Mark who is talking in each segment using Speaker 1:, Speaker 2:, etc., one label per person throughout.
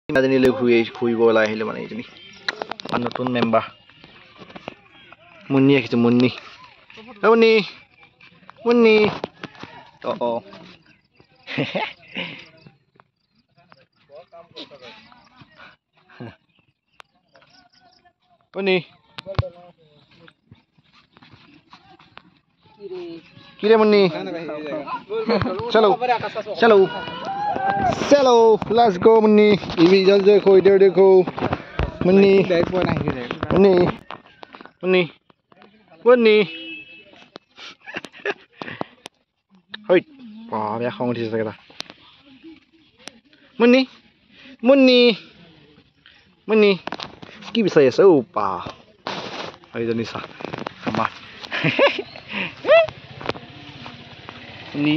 Speaker 1: মাজনীলৈ ঘূৰিব ওলাই আহিলোঁ মানে এইজনী আমাৰ নতুন মেম্বাৰ মুন্নি ৰাখিছোঁ মুন্নি মুন্নি মুন্নি অঁ মুন্নি কিরে মুন্নি চলো চলো चलो लेट्स गो मुन्नी ये जल्दी देखो इधर देखो मुन्नी मुन्नी मुन्नी मुन्नी हई बाप या खंग उठिছে চাগে मुन्नी मुन्नी मुन्नी কি বিচাৰি আছে ও পা এইজনী চা আমাৰ মুন্নি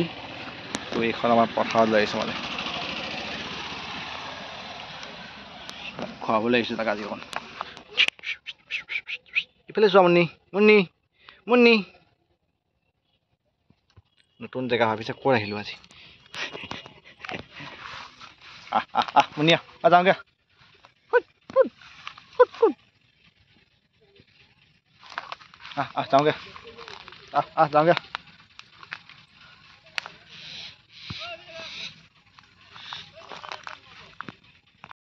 Speaker 1: তো এইখন আমাৰ পথাৰত লাগিছে মানে খুৱাবলৈ আহিছোঁ তাক আজি অকণ ইফালে চোৱা মুন্নি মুন্নি মুন্নি নতুন জেগা ভাবিছে ক'ত আহিলোঁ আজি মুন্নি যাওঁগৈ যাওঁগৈ যাওঁগৈ